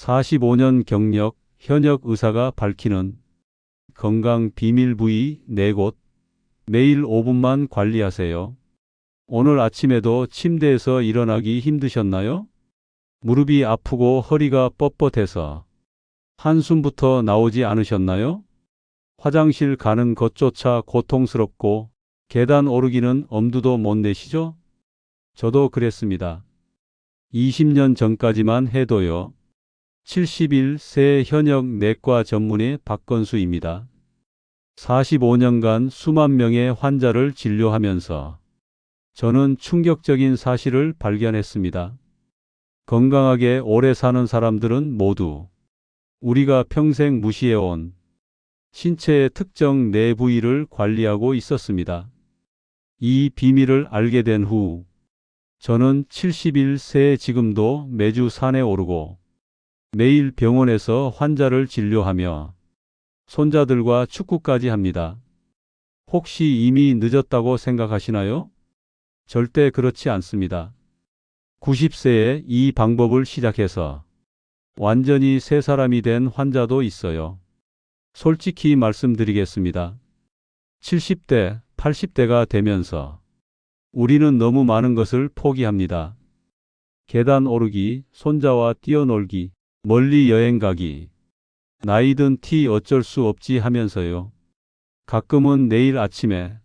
45년 경력 현역 의사가 밝히는 건강 비밀 부위 4곳. 매일 5분만 관리하세요. 오늘 아침에도 침대에서 일어나기 힘드셨나요? 무릎이 아프고 허리가 뻣뻣해서 한숨부터 나오지 않으셨나요? 화장실 가는 것조차 고통스럽고 계단 오르기는 엄두도 못 내시죠? 저도 그랬습니다. 20년 전까지만 해도요. 71세 현역 내과 전문의 박건수입니다. 45년간 수만 명의 환자를 진료하면서 저는 충격적인 사실을 발견했습니다. 건강하게 오래 사는 사람들은 모두 우리가 평생 무시해온 신체의 특정 내 부위를 관리하고 있었습니다. 이 비밀을 알게 된 후 저는 71세의 지금도 매주 산에 오르고 매일 병원에서 환자를 진료하며 손자들과 축구까지 합니다. 혹시 이미 늦었다고 생각하시나요? 절대 그렇지 않습니다. 90세에 이 방법을 시작해서 완전히 새 사람이 된 환자도 있어요. 솔직히 말씀드리겠습니다. 70대, 80대가 되면서 우리는 너무 많은 것을 포기합니다. 계단 오르기, 손자와 뛰어놀기, 멀리 여행 가기, 나이든 티 어쩔 수 없지 하면서요. 가끔은 내일 아침에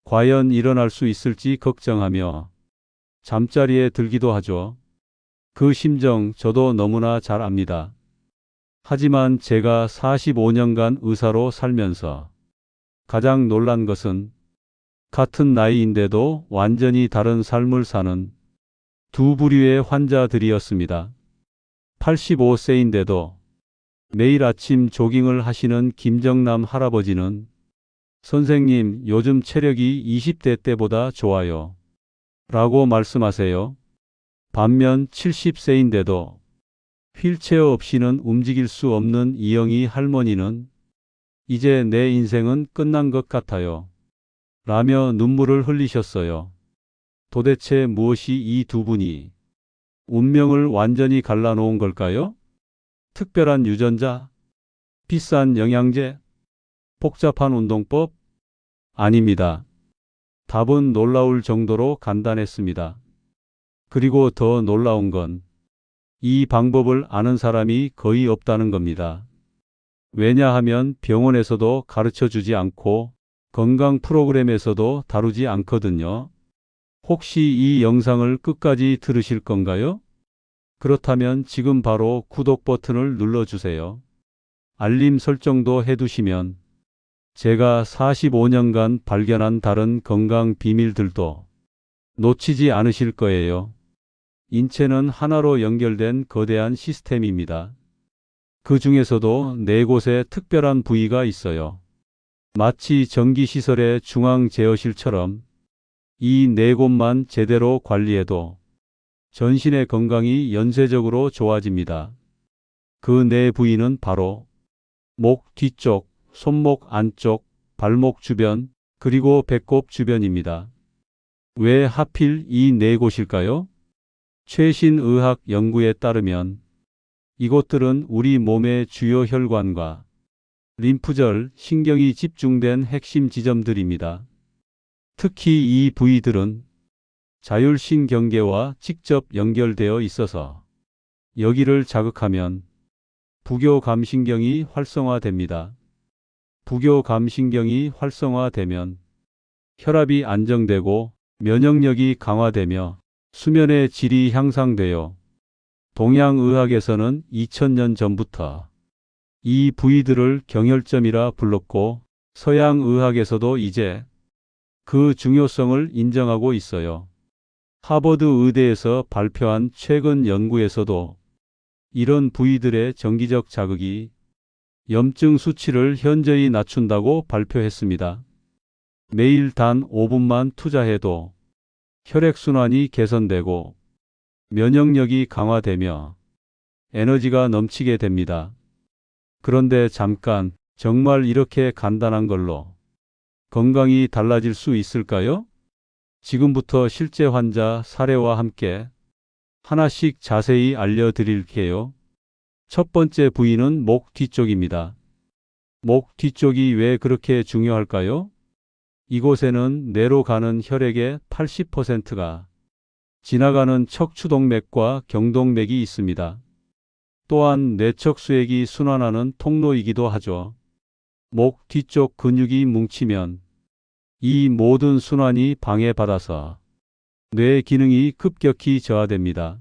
과연 일어날 수 있을지 걱정하며 잠자리에 들기도 하죠. 그 심정 저도 너무나 잘 압니다. 하지만 제가 45년간 의사로 살면서 가장 놀란 것은 같은 나이인데도 완전히 다른 삶을 사는 두 부류의 환자들이었습니다. 85세인데도 매일 아침 조깅을 하시는 김정남 할아버지는 선생님, 요즘 체력이 20대 때보다 좋아요. 라고 말씀하세요. 반면 70세인데도 휠체어 없이는 움직일 수 없는 이영희 할머니는 이제 내 인생은 끝난 것 같아요. 라며 눈물을 흘리셨어요. 도대체 무엇이 이 두 분이 운명을 완전히 갈라놓은 걸까요? 특별한 유전자? 비싼 영양제? 복잡한 운동법? 아닙니다. 답은 놀라울 정도로 간단했습니다. 그리고 더 놀라운 건 이 방법을 아는 사람이 거의 없다는 겁니다. 왜냐하면 병원에서도 가르쳐 주지 않고 건강 프로그램에서도 다루지 않거든요. 혹시 이 영상을 끝까지 들으실 건가요? 그렇다면 지금 바로 구독 버튼을 눌러주세요. 알림 설정도 해두시면 제가 45년간 발견한 다른 건강 비밀들도 놓치지 않으실 거예요. 인체는 하나로 연결된 거대한 시스템입니다. 그 중에서도 4곳에 특별한 부위가 있어요. 마치 전기시설의 중앙 제어실처럼 이 4곳만 제대로 관리해도 전신의 건강이 연쇄적으로 좋아집니다. 그 4부위는 바로 목 뒤쪽, 손목 안쪽, 발목 주변, 그리고 배꼽 주변입니다. 왜 하필 이 4곳일까요? 최신 의학 연구에 따르면 이곳들은 우리 몸의 주요 혈관과 림프절, 신경이 집중된 핵심 지점들입니다. 특히 이 부위들은 자율신경계와 직접 연결되어 있어서 여기를 자극하면 부교감신경이 활성화됩니다. 부교감신경이 활성화되면 혈압이 안정되고 면역력이 강화되며 수면의 질이 향상되어 동양의학에서는 2000년 전부터 이 부위들을 경혈점이라 불렀고 서양의학에서도 이제 그 중요성을 인정하고 있어요. 하버드 의대에서 발표한 최근 연구에서도 이런 부위들의 정기적 자극이 염증 수치를 현저히 낮춘다고 발표했습니다. 매일 단 5분만 투자해도 혈액순환이 개선되고 면역력이 강화되며 에너지가 넘치게 됩니다. 그런데 잠깐, 정말 이렇게 간단한 걸로 건강이 달라질 수 있을까요? 지금부터 실제 환자 사례와 함께 하나씩 자세히 알려드릴게요. 첫 번째 부위는 목 뒤쪽입니다. 목 뒤쪽이 왜 그렇게 중요할까요? 이곳에는 뇌로 가는 혈액의 80%가 지나가는 척추동맥과 경동맥이 있습니다. 또한 뇌척수액이 순환하는 통로이기도 하죠. 목 뒤쪽 근육이 뭉치면 이 모든 순환이 방해받아서 뇌 기능이 급격히 저하됩니다.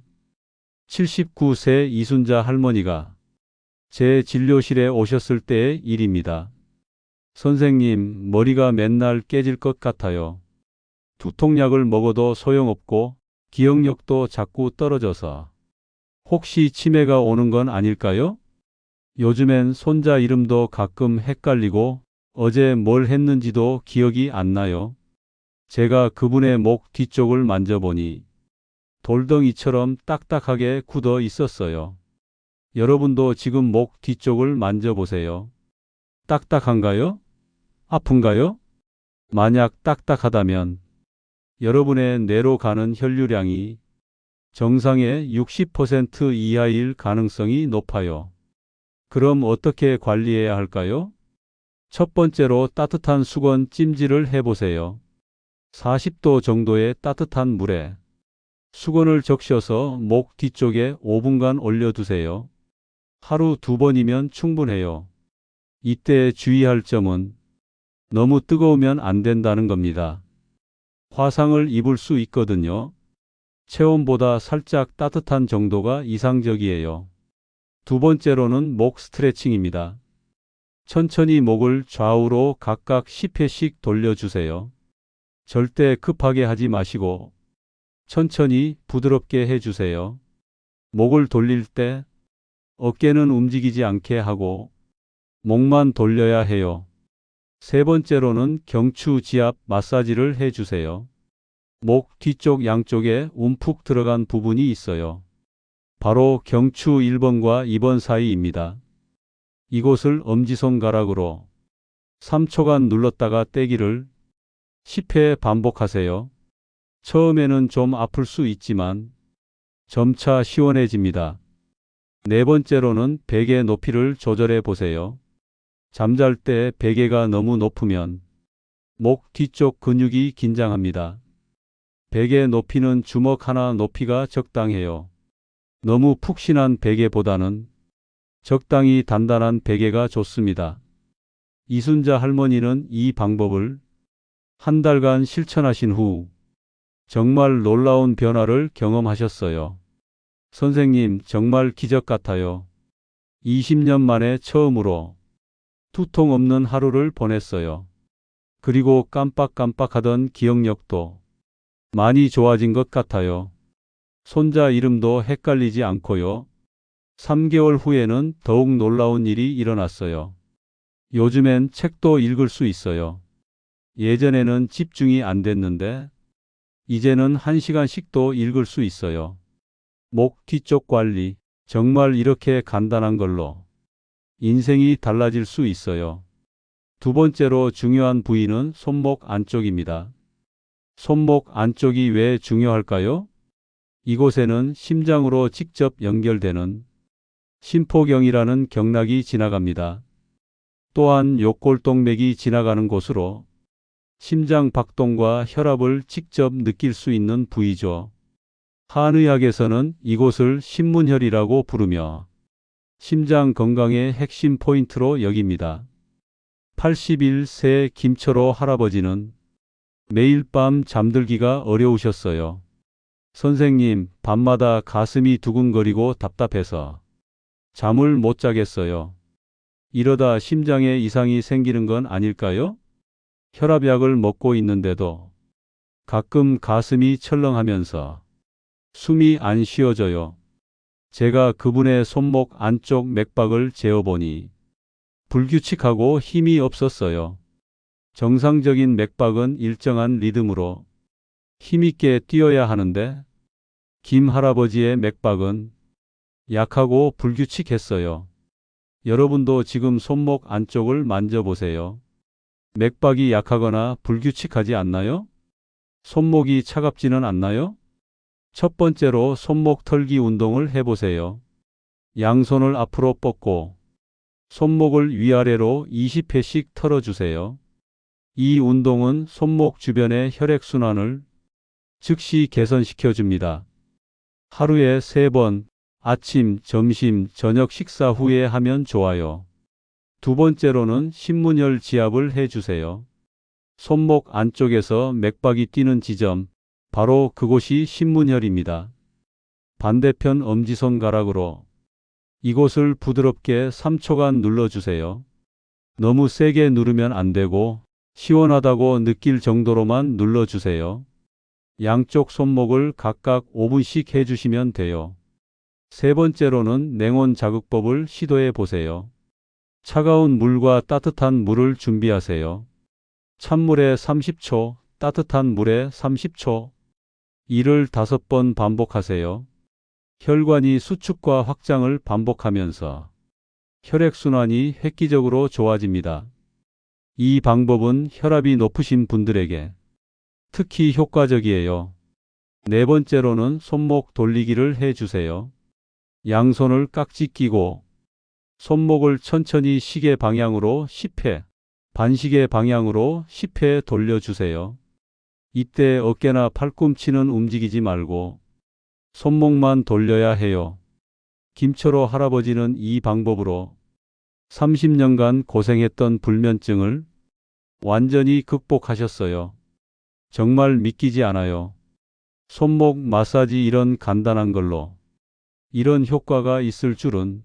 79세 이순자 할머니가 제 진료실에 오셨을 때의 일입니다. 선생님, 머리가 맨날 깨질 것 같아요. 두통약을 먹어도 소용없고 기억력도 자꾸 떨어져서 혹시 치매가 오는 건 아닐까요? 요즘엔 손자 이름도 가끔 헷갈리고 어제 뭘 했는지도 기억이 안 나요. 제가 그분의 목 뒤쪽을 만져보니 돌덩이처럼 딱딱하게 굳어 있었어요. 여러분도 지금 목 뒤쪽을 만져보세요. 딱딱한가요? 아픈가요? 만약 딱딱하다면 여러분의 뇌로 가는 혈류량이 정상의 60% 이하일 가능성이 높아요. 그럼 어떻게 관리해야 할까요? 첫 번째로 따뜻한 수건 찜질을 해보세요. 40도 정도의 따뜻한 물에 수건을 적셔서 목 뒤쪽에 5분간 올려두세요. 하루 2번이면 충분해요. 이때 주의할 점은 너무 뜨거우면 안 된다는 겁니다. 화상을 입을 수 있거든요. 체온보다 살짝 따뜻한 정도가 이상적이에요. 두 번째로는 목 스트레칭입니다. 천천히 목을 좌우로 각각 10회씩 돌려주세요. 절대 급하게 하지 마시고 천천히 부드럽게 해주세요. 목을 돌릴 때 어깨는 움직이지 않게 하고 목만 돌려야 해요. 세 번째로는 경추 지압 마사지를 해주세요. 목 뒤쪽 양쪽에 움푹 들어간 부분이 있어요. 바로 경추 1번과 2번 사이입니다. 이곳을 엄지손가락으로 3초간 눌렀다가 떼기를 10회 반복하세요. 처음에는 좀 아플 수 있지만 점차 시원해집니다. 네 번째로는 베개 높이를 조절해 보세요. 잠잘 때 베개가 너무 높으면 목 뒤쪽 근육이 긴장합니다. 베개 높이는 주먹 하나 높이가 적당해요. 너무 푹신한 베개보다는 적당히 단단한 베개가 좋습니다. 이순자 할머니는 이 방법을 한 달간 실천하신 후 정말 놀라운 변화를 경험하셨어요. 선생님, 정말 기적 같아요. 20년 만에 처음으로 두통 없는 하루를 보냈어요. 그리고 깜빡깜빡하던 기억력도 많이 좋아진 것 같아요. 손자 이름도 헷갈리지 않고요. 3개월 후에는 더욱 놀라운 일이 일어났어요. 요즘엔 책도 읽을 수 있어요. 예전에는 집중이 안 됐는데 이제는 1시간씩도 읽을 수 있어요. 목 뒤쪽 관리, 정말 이렇게 간단한 걸로 인생이 달라질 수 있어요. 두 번째로 중요한 부위는 손목 안쪽입니다. 손목 안쪽이 왜 중요할까요? 이곳에는 심장으로 직접 연결되는 심포경이라는 경락이 지나갑니다. 또한 욕골동맥이 지나가는 곳으로 심장 박동과 혈압을 직접 느낄 수 있는 부위죠. 한의학에서는 이곳을 신문혈이라고 부르며 심장 건강의 핵심 포인트로 여깁니다. 81세 김철호 할아버지는 매일 밤 잠들기가 어려우셨어요. 선생님, 밤마다 가슴이 두근거리고 답답해서 잠을 못 자겠어요. 이러다 심장에 이상이 생기는 건 아닐까요? 혈압약을 먹고 있는데도 가끔 가슴이 철렁하면서 숨이 안 쉬어져요. 제가 그분의 손목 안쪽 맥박을 재어보니 불규칙하고 힘이 없었어요. 정상적인 맥박은 일정한 리듬으로 힘있게 뛰어야 하는데 김 할아버지의 맥박은 약하고 불규칙했어요. 여러분도 지금 손목 안쪽을 만져보세요. 맥박이 약하거나 불규칙하지 않나요? 손목이 차갑지는 않나요? 첫 번째로 손목 털기 운동을 해보세요. 양손을 앞으로 뻗고 손목을 위아래로 20회씩 털어주세요. 이 운동은 손목 주변의 혈액순환을 즉시 개선시켜 줍니다. 하루에 3번, 아침, 점심, 저녁 식사 후에 하면 좋아요. 두 번째로는 신문혈 지압을 해주세요. 손목 안쪽에서 맥박이 뛰는 지점, 바로 그곳이 신문혈입니다. 반대편 엄지손가락으로 이곳을 부드럽게 3초간 눌러주세요. 너무 세게 누르면 안 되고 시원하다고 느낄 정도로만 눌러주세요. 양쪽 손목을 각각 5분씩 해주시면 돼요. 세 번째로는 냉온 자극법을 시도해 보세요. 차가운 물과 따뜻한 물을 준비하세요. 찬물에 30초, 따뜻한 물에 30초. 이를 5번 반복하세요. 혈관이 수축과 확장을 반복하면서 혈액순환이 획기적으로 좋아집니다. 이 방법은 혈압이 높으신 분들에게 특히 효과적이에요. 네 번째로는 손목 돌리기를 해주세요. 양손을 깍지 끼고 손목을 천천히 시계 방향으로 10회, 반시계 방향으로 10회 돌려주세요. 이때 어깨나 팔꿈치는 움직이지 말고 손목만 돌려야 해요. 김철호 할아버지는 이 방법으로 30년간 고생했던 불면증을 완전히 극복하셨어요. 정말 믿기지 않아요. 손목 마사지 이런 간단한 걸로 이런 효과가 있을 줄은.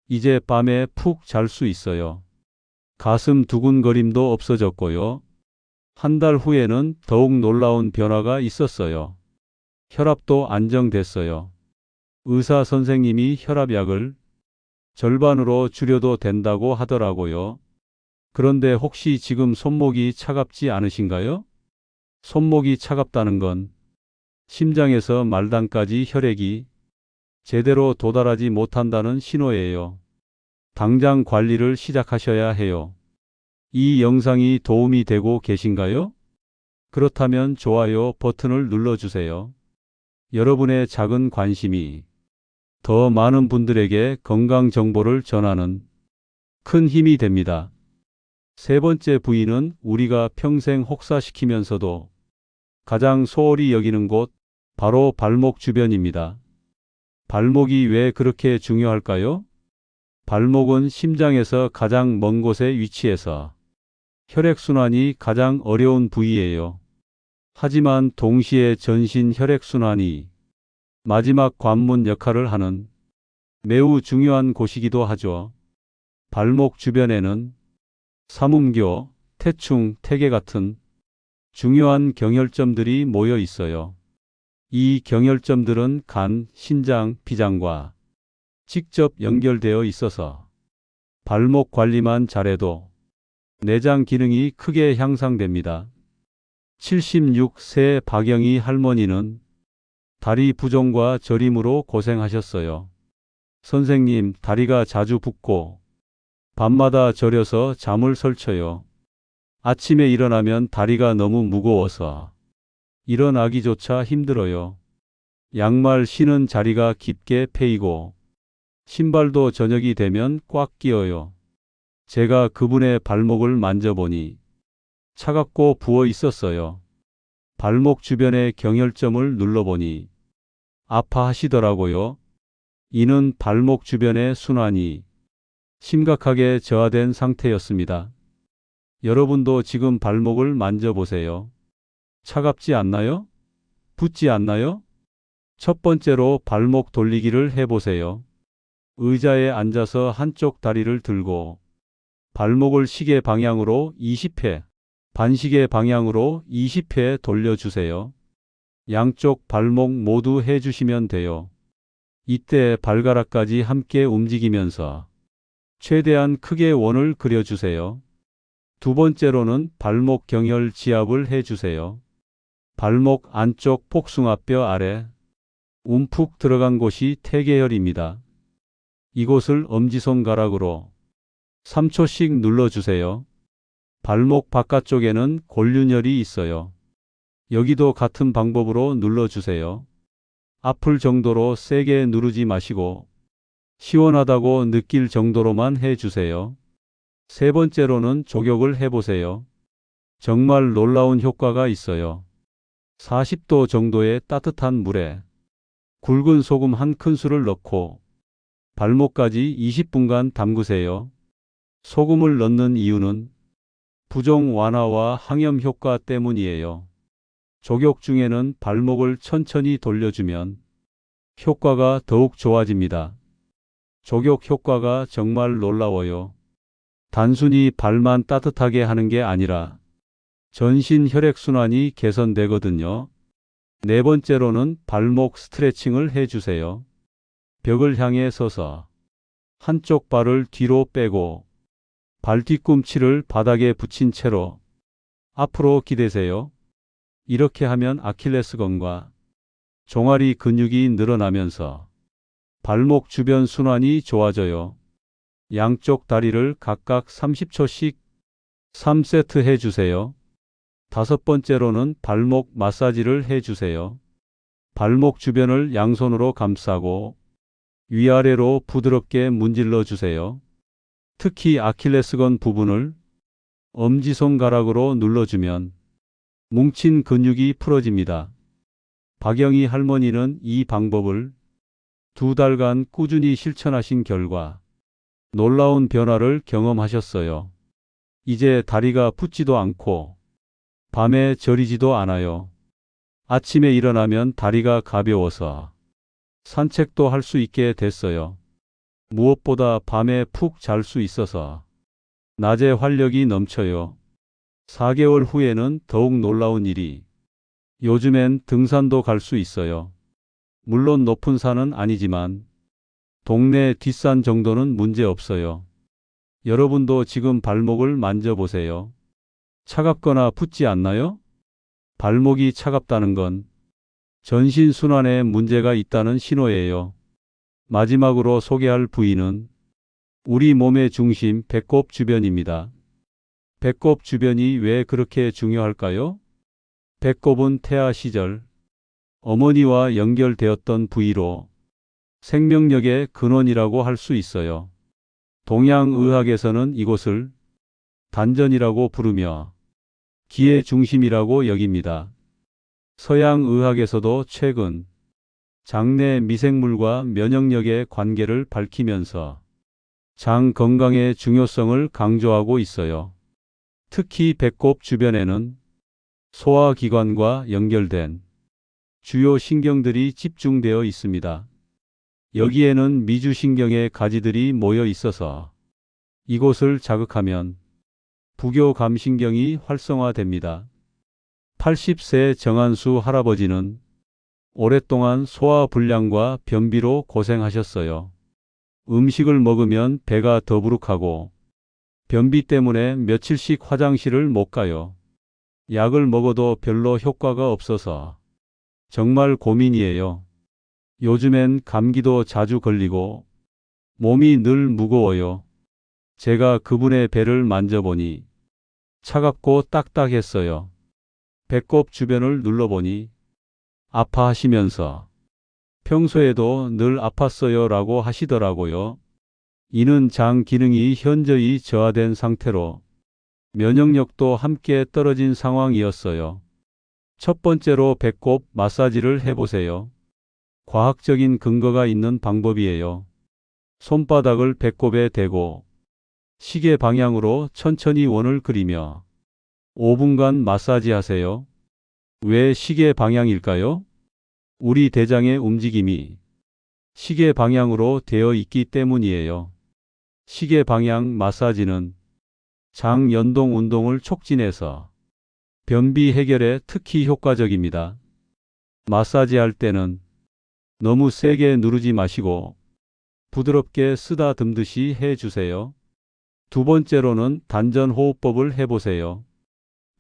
이제 밤에 푹 잘 수 있어요. 가슴 두근거림도 없어졌고요. 한 달 후에는 더욱 놀라운 변화가 있었어요. 혈압도 안정됐어요. 의사 선생님이 혈압약을 절반으로 줄여도 된다고 하더라고요. 그런데 혹시 지금 손목이 차갑지 않으신가요? 손목이 차갑다는 건 심장에서 말단까지 혈액이 제대로 도달하지 못한다는 신호예요. 당장 관리를 시작하셔야 해요. 이 영상이 도움이 되고 계신가요? 그렇다면 좋아요 버튼을 눌러주세요. 여러분의 작은 관심이 더 많은 분들에게 건강 정보를 전하는 큰 힘이 됩니다. 세 번째 부위는 우리가 평생 혹사시키면서도 가장 소홀히 여기는 곳, 바로 발목 주변입니다. 발목이 왜 그렇게 중요할까요? 발목은 심장에서 가장 먼 곳에 위치해서 혈액순환이 가장 어려운 부위예요. 하지만 동시에 전신 혈액순환이 마지막 관문 역할을 하는 매우 중요한 곳이기도 하죠. 발목 주변에는 삼음교, 태충, 태계 같은 중요한 경혈점들이 모여 있어요. 이 경혈점들은 간, 신장, 비장과 직접 연결되어 있어서 발목 관리만 잘해도 내장 기능이 크게 향상됩니다. 76세 박영희 할머니는 다리 부종과 저림으로 고생하셨어요. 선생님, 다리가 자주 붓고 밤마다 저려서 잠을 설쳐요. 아침에 일어나면 다리가 너무 무거워서 일어나기조차 힘들어요. 양말 신은 자리가 깊게 패이고 신발도 저녁이 되면 꽉 끼어요. 제가 그분의 발목을 만져보니 차갑고 부어 있었어요. 발목 주변의 경혈점을 눌러보니 아파하시더라고요. 이는 발목 주변의 순환이 심각하게 저하된 상태였습니다. 여러분도 지금 발목을 만져보세요. 차갑지 않나요? 붓지 않나요? 첫 번째로 발목 돌리기를 해보세요. 의자에 앉아서 한쪽 다리를 들고 발목을 시계 방향으로 20회, 반시계 방향으로 20회 돌려주세요. 양쪽 발목 모두 해주시면 돼요. 이때 발가락까지 함께 움직이면서 최대한 크게 원을 그려주세요. 두 번째로는 발목 경혈 지압을 해주세요. 발목 안쪽 복숭아뼈 아래 움푹 들어간 곳이 태계혈입니다. 이곳을 엄지손가락으로 3초씩 눌러주세요. 발목 바깥쪽에는 골륜혈이 있어요. 여기도 같은 방법으로 눌러주세요. 아플 정도로 세게 누르지 마시고 시원하다고 느낄 정도로만 해주세요. 세 번째로는 족욕을 해보세요. 정말 놀라운 효과가 있어요. 40도 정도의 따뜻한 물에 굵은 소금 한 큰술을 넣고 발목까지 20분간 담그세요. 소금을 넣는 이유는 부종 완화와 항염 효과 때문이에요. 족욕 중에는 발목을 천천히 돌려주면 효과가 더욱 좋아집니다. 족욕 효과가 정말 놀라워요. 단순히 발만 따뜻하게 하는 게 아니라 전신 혈액순환이 개선되거든요. 네 번째로는 발목 스트레칭을 해주세요. 벽을 향해 서서 한쪽 발을 뒤로 빼고 발 뒤꿈치를 바닥에 붙인 채로 앞으로 기대세요. 이렇게 하면 아킬레스건과 종아리 근육이 늘어나면서 발목 주변 순환이 좋아져요. 양쪽 다리를 각각 30초씩 3세트 해주세요. 다섯 번째로는 발목 마사지를 해주세요. 발목 주변을 양손으로 감싸고 위아래로 부드럽게 문질러 주세요. 특히 아킬레스건 부분을 엄지손가락으로 눌러주면 뭉친 근육이 풀어집니다. 박영희 할머니는 이 방법을 2달간 꾸준히 실천하신 결과 놀라운 변화를 경험하셨어요. 이제 다리가 붓지도 않고 밤에 저리지도 않아요. 아침에 일어나면 다리가 가벼워서 산책도 할 수 있게 됐어요. 무엇보다 밤에 푹 잘 수 있어서 낮에 활력이 넘쳐요. 4개월 후에는 더욱 놀라운 일이 요즘엔 등산도 갈 수 있어요. 물론 높은 산은 아니지만 동네 뒷산 정도는 문제 없어요. 여러분도 지금 발목을 만져보세요. 차갑거나 붓지 않나요? 발목이 차갑다는 건 전신 순환에 문제가 있다는 신호예요. 마지막으로 소개할 부위는 우리 몸의 중심 배꼽 주변입니다. 배꼽 주변이 왜 그렇게 중요할까요? 배꼽은 태아 시절 어머니와 연결되었던 부위로 생명력의 근원이라고 할 수 있어요. 동양의학에서는 이곳을 단전이라고 부르며 기의 중심이라고 여깁니다. 서양의학에서도 최근 장내 미생물과 면역력의 관계를 밝히면서 장 건강의 중요성을 강조하고 있어요. 특히 배꼽 주변에는 소화기관과 연결된 주요 신경들이 집중되어 있습니다. 여기에는 미주신경의 가지들이 모여 있어서 이곳을 자극하면 부교감신경이 활성화됩니다. 80세 정한수 할아버지는 오랫동안 소화불량과 변비로 고생하셨어요. 음식을 먹으면 배가 더부룩하고 변비 때문에 며칠씩 화장실을 못 가요. 약을 먹어도 별로 효과가 없어서 정말 고민이에요. 요즘엔 감기도 자주 걸리고 몸이 늘 무거워요. 제가 그분의 배를 만져보니 차갑고 딱딱했어요. 배꼽 주변을 눌러보니 아파하시면서 평소에도 늘 아팠어요 라고 하시더라고요. 이는 장 기능이 현저히 저하된 상태로 면역력도 함께 떨어진 상황이었어요. 첫 번째로 배꼽 마사지를 해보세요. 과학적인 근거가 있는 방법이에요. 손바닥을 배꼽에 대고 시계 방향으로 천천히 원을 그리며 5분간 마사지 하세요. 왜 시계 방향일까요? 우리 대장의 움직임이 시계 방향으로 되어 있기 때문이에요. 시계 방향 마사지는 장 연동 운동을 촉진해서 변비 해결에 특히 효과적입니다. 마사지 할 때는 너무 세게 누르지 마시고 부드럽게 쓰다듬듯이 해주세요. 두 번째로는 단전 호흡법을 해보세요.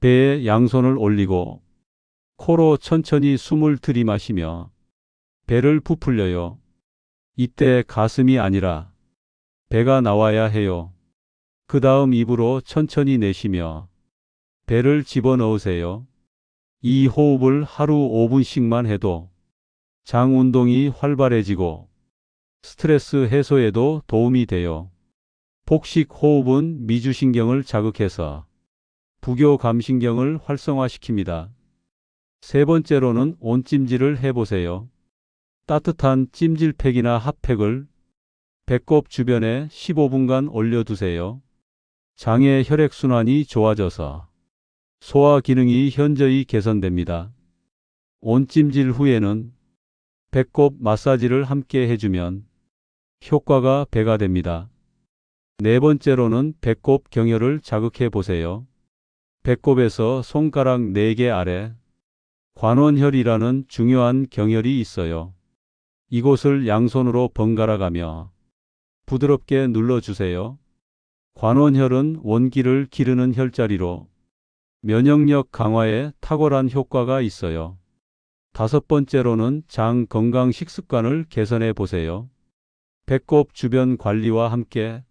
배에 양손을 올리고 코로 천천히 숨을 들이마시며 배를 부풀려요. 이때 가슴이 아니라 배가 나와야 해요. 그 다음 입으로 천천히 내쉬며 배를 집어넣으세요. 이 호흡을 하루 5분씩만 해도 장 운동이 활발해지고 스트레스 해소에도 도움이 돼요. 복식 호흡은 미주신경을 자극해서 부교감신경을 활성화시킵니다. 세 번째로는 온찜질을 해보세요. 따뜻한 찜질팩이나 핫팩을 배꼽 주변에 15분간 올려두세요. 장의 혈액순환이 좋아져서 소화 기능이 현저히 개선됩니다. 온찜질 후에는 배꼽 마사지를 함께 해주면 효과가 배가 됩니다. 네 번째로는 배꼽 경혈을 자극해 보세요. 배꼽에서 손가락 4개 아래 관원혈이라는 중요한 경혈이 있어요. 이곳을 양손으로 번갈아 가며 부드럽게 눌러주세요. 관원혈은 원기를 기르는 혈자리로 면역력 강화에 탁월한 효과가 있어요. 다섯 번째로는 장 건강 식습관을 개선해 보세요. 배꼽 주변 관리와 함께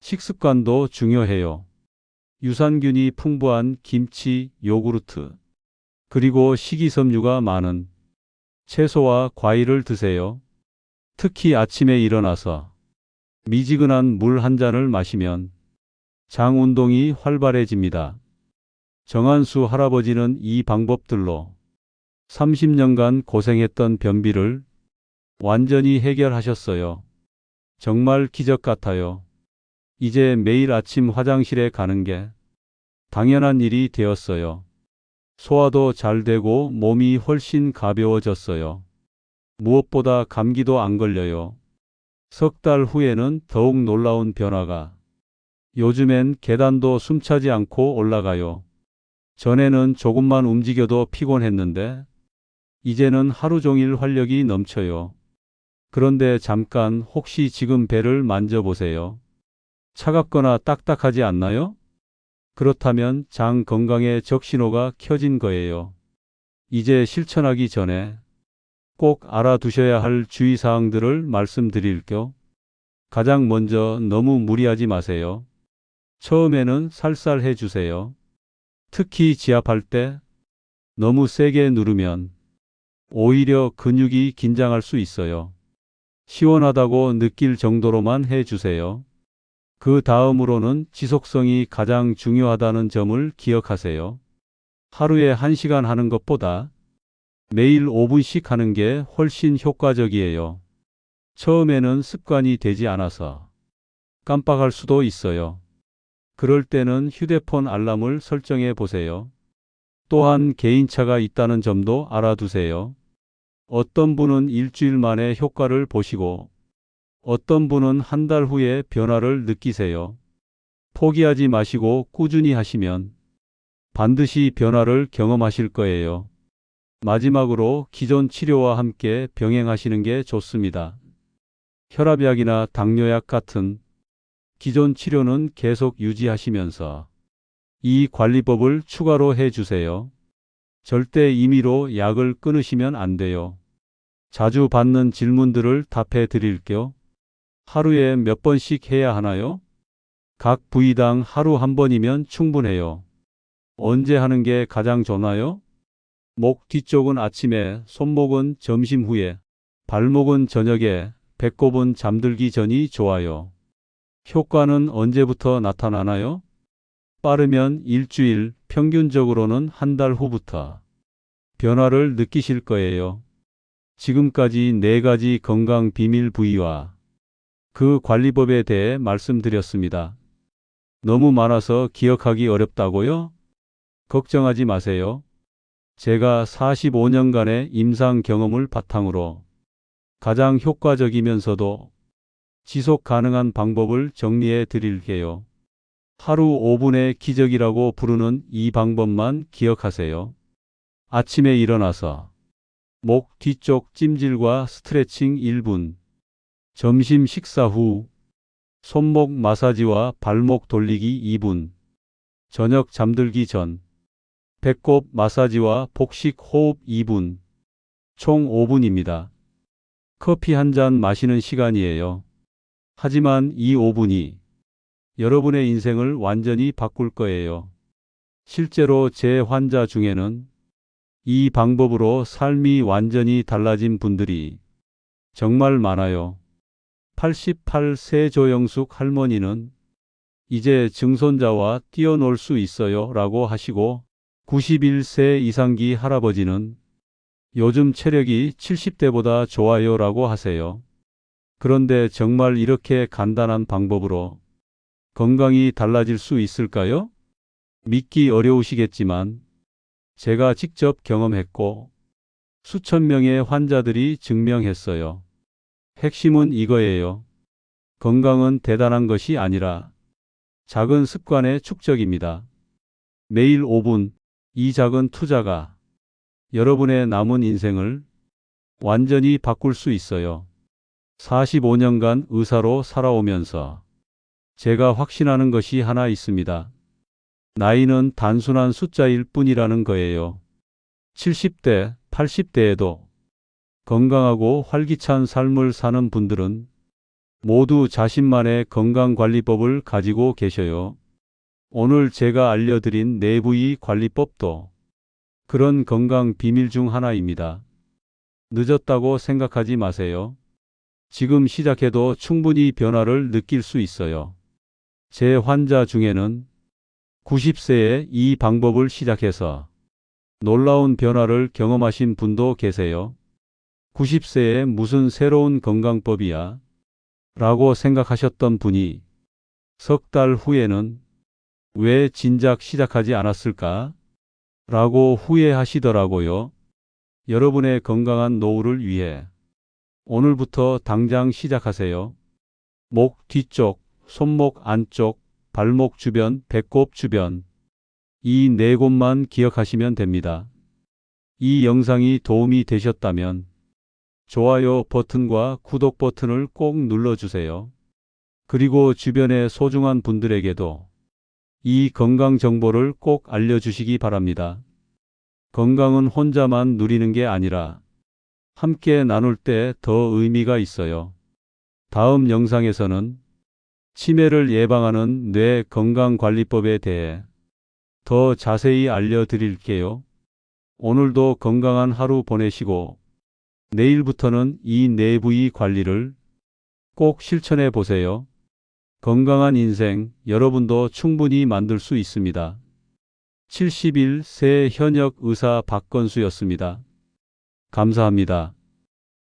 식습관도 중요해요. 유산균이 풍부한 김치, 요구르트, 그리고 식이섬유가 많은 채소와 과일을 드세요. 특히 아침에 일어나서 미지근한 물 한 잔을 마시면 장 운동이 활발해집니다. 정한수 할아버지는 이 방법들로 30년간 고생했던 변비를 완전히 해결하셨어요. 정말 기적 같아요. 이제 매일 아침 화장실에 가는 게 당연한 일이 되었어요. 소화도 잘 되고 몸이 훨씬 가벼워졌어요. 무엇보다 감기도 안 걸려요. 석 달 후에는 더욱 놀라운 변화가. 요즘엔 계단도 숨차지 않고 올라가요. 전에는 조금만 움직여도 피곤했는데 이제는 하루 종일 활력이 넘쳐요. 그런데 잠깐 혹시 지금 배를 만져보세요. 차갑거나 딱딱하지 않나요? 그렇다면 장 건강에 적신호가 켜진 거예요. 이제 실천하기 전에 꼭 알아두셔야 할 주의사항들을 말씀드릴게요. 가장 먼저 너무 무리하지 마세요. 처음에는 살살 해주세요. 특히 지압할 때 너무 세게 누르면 오히려 근육이 긴장할 수 있어요. 시원하다고 느낄 정도로만 해주세요. 그 다음으로는 지속성이 가장 중요하다는 점을 기억하세요. 하루에 1시간 하는 것보다 매일 5분씩 하는 게 훨씬 효과적이에요. 처음에는 습관이 되지 않아서 깜빡할 수도 있어요. 그럴 때는 휴대폰 알람을 설정해 보세요. 또한 개인차가 있다는 점도 알아두세요. 어떤 분은 일주일 만에 효과를 보시고 어떤 분은 한 달 후에 변화를 느끼세요. 포기하지 마시고 꾸준히 하시면 반드시 변화를 경험하실 거예요. 마지막으로 기존 치료와 함께 병행하시는 게 좋습니다. 혈압약이나 당뇨약 같은 기존 치료는 계속 유지하시면서 이 관리법을 추가로 해주세요. 절대 임의로 약을 끊으시면 안 돼요. 자주 받는 질문들을 답해 드릴게요. 하루에 몇 번씩 해야 하나요? 각 부위당 하루 한 번이면 충분해요. 언제 하는 게 가장 좋나요? 목 뒤쪽은 아침에, 손목은 점심 후에, 발목은 저녁에, 배꼽은 잠들기 전이 좋아요. 효과는 언제부터 나타나나요? 빠르면 일주일, 평균적으로는 한 달 후부터 변화를 느끼실 거예요. 지금까지 4가지 건강 비밀 부위와 그 관리법에 대해 말씀드렸습니다. 너무 많아서 기억하기 어렵다고요? 걱정하지 마세요. 제가 45년간의 임상 경험을 바탕으로 가장 효과적이면서도 지속 가능한 방법을 정리해 드릴게요. 하루 5분의 기적이라고 부르는 이 방법만 기억하세요. 아침에 일어나서 목 뒤쪽 찜질과 스트레칭 1분, 점심 식사 후 손목 마사지와 발목 돌리기 2분, 저녁 잠들기 전 배꼽 마사지와 복식 호흡 2분, 총 5분입니다. 커피 한 잔 마시는 시간이에요. 하지만 이 5분이 여러분의 인생을 완전히 바꿀 거예요. 실제로 제 환자 중에는 이 방법으로 삶이 완전히 달라진 분들이 정말 많아요. 88세 조영숙 할머니는 이제 증손자와 뛰어놀 수 있어요 라고 하시고 91세 이상기 할아버지는 요즘 체력이 70대보다 좋아요 라고 하세요. 그런데 정말 이렇게 간단한 방법으로 건강이 달라질 수 있을까요? 믿기 어려우시겠지만 제가 직접 경험했고 수천 명의 환자들이 증명했어요. 핵심은 이거예요. 건강은 대단한 것이 아니라 작은 습관의 축적입니다. 매일 5분, 이 작은 투자가 여러분의 남은 인생을 완전히 바꿀 수 있어요. 45년간 의사로 살아오면서 제가 확신하는 것이 하나 있습니다. 나이는 단순한 숫자일 뿐이라는 거예요. 70대, 80대에도 건강하고 활기찬 삶을 사는 분들은 모두 자신만의 건강관리법을 가지고 계셔요. 오늘 제가 알려드린 내부위 관리법도 그런 건강 비밀 중 하나입니다. 늦었다고 생각하지 마세요. 지금 시작해도 충분히 변화를 느낄 수 있어요. 제 환자 중에는 90세에 이 방법을 시작해서 놀라운 변화를 경험하신 분도 계세요. 90세에 무슨 새로운 건강법이야? 라고 생각하셨던 분이 석 달 후에는 왜 진작 시작하지 않았을까? 라고 후회하시더라고요. 여러분의 건강한 노후를 위해 오늘부터 당장 시작하세요. 목 뒤쪽, 손목 안쪽, 발목 주변, 배꼽 주변. 이 네 곳만 기억하시면 됩니다. 이 영상이 도움이 되셨다면 좋아요 버튼과 구독 버튼을 꼭 눌러주세요. 그리고 주변의 소중한 분들에게도 이 건강 정보를 꼭 알려주시기 바랍니다. 건강은 혼자만 누리는 게 아니라 함께 나눌 때 더 의미가 있어요. 다음 영상에서는 치매를 예방하는 뇌 건강관리법에 대해 더 자세히 알려드릴게요. 오늘도 건강한 하루 보내시고 내일부터는 이 네 부위 관리를 꼭 실천해 보세요. 건강한 인생 여러분도 충분히 만들 수 있습니다. 71세 현역 의사 박건수였습니다. 감사합니다.